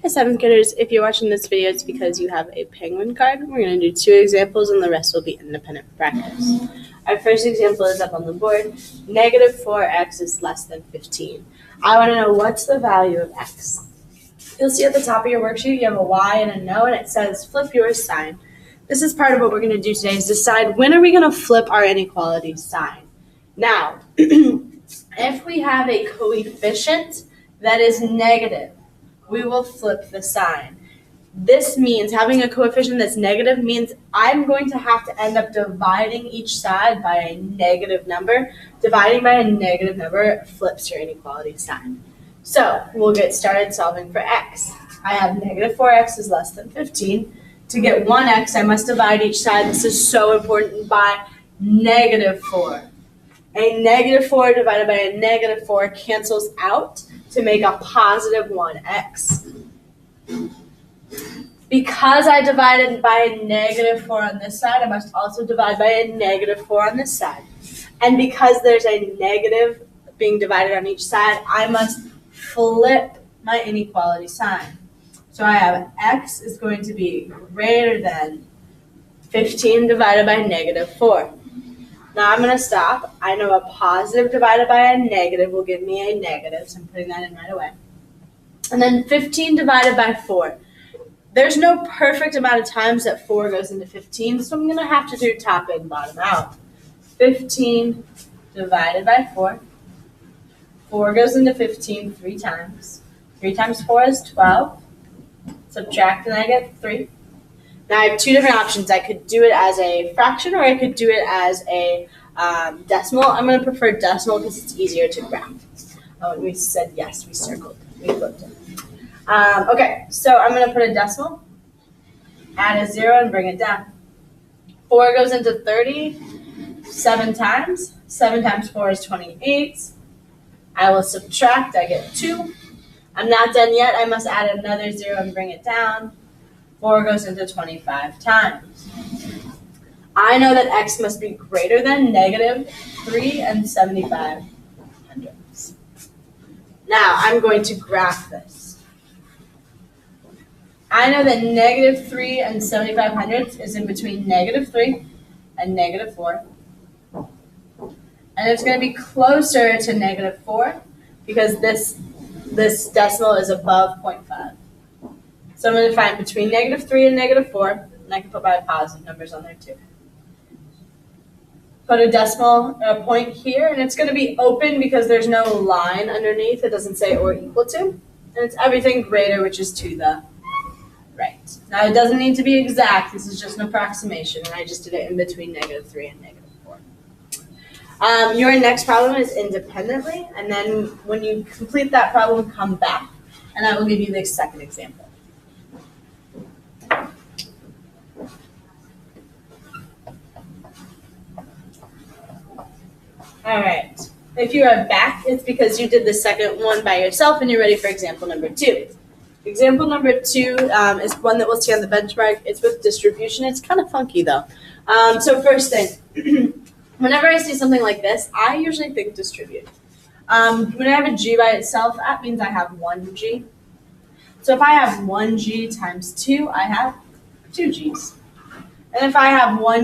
Hi, 7th graders. If you're watching this video, it's because you have a penguin card. We're going to do 2 examples, and the rest will be independent practice. Our first example is up on the board. Negative 4x is less than 15. I want to know what's the value of x. You'll see at the top of your worksheet, you have a y and a no, and it says flip your sign. This is part of what we're going to do today, is decide when are we going to flip our inequality sign. Now, if we have a coefficient that is negative, we will flip the sign. This means having a coefficient that's negative means I'm going to have to end up dividing each side by a negative number. Dividing by a negative number flips your inequality sign. So we'll get started solving for x. I have negative 4x is less than 15. To get 1x, I must divide each side. This is so important, by negative 4. A negative 4 divided by a negative 4 cancels out to make a positive 1x. Because I divided by a negative 4 on this side, I must also divide by a negative 4 on this side. And because there's a negative being divided on each side, I must flip my inequality sign. So I have x is going to be greater than 15 divided by negative 4. Now I'm going to stop. I know a positive divided by a negative will give me a negative, so I'm putting that in right away. And then 15 divided by 4. There's no perfect amount of times that 4 goes into 15, so I'm going to have to do top in, bottom out. 15 divided by 4. 4 goes into 15 3 times. 3 times 4 is 12. Subtract and I get 3. Now I have 2 different options. I could do it as a fraction, or I could do it as a decimal. I'm going to prefer decimal because it's easier to graph. Oh, and we said yes, we circled, we flipped it. Okay, so I'm going to put a decimal, add a 0, and bring it down. 4 goes into 30 7 times. 7 times 4 is 28. I will subtract, I get 2. I'm not done yet. I must add another 0 and bring it down. 4 goes into 25 times. I know that x must be greater than negative 3 and 75 hundredths. Now I'm going to graph this. I know that negative 3 and 75 hundredths is in between negative 3 and negative 4. And it's going to be closer to negative 4 because this decimal is above 0.5. So I'm going to find between negative 3 and negative 4, and I can put my positive numbers on there too. Put a decimal, a point here, and it's going to be open because there's no line underneath. It doesn't say or equal to. And it's everything greater, which is to the right. Now it doesn't need to be exact. This is just an approximation, and I just did it in between negative 3 and negative 4. Your next problem is independently, and then when you complete that problem, come back, and I will give you the second example. All right, if you are back, it's because you did the second one by yourself and you're ready for example number 2. Example number 2 is one that we'll see on the benchmark. It's with distribution. It's kind of funky though. So first thing, whenever I see something like this, I usually think distribute. When I have a g by itself, that means I have 1g. So if I have 1g times 2, I have 2g's. And if I have 1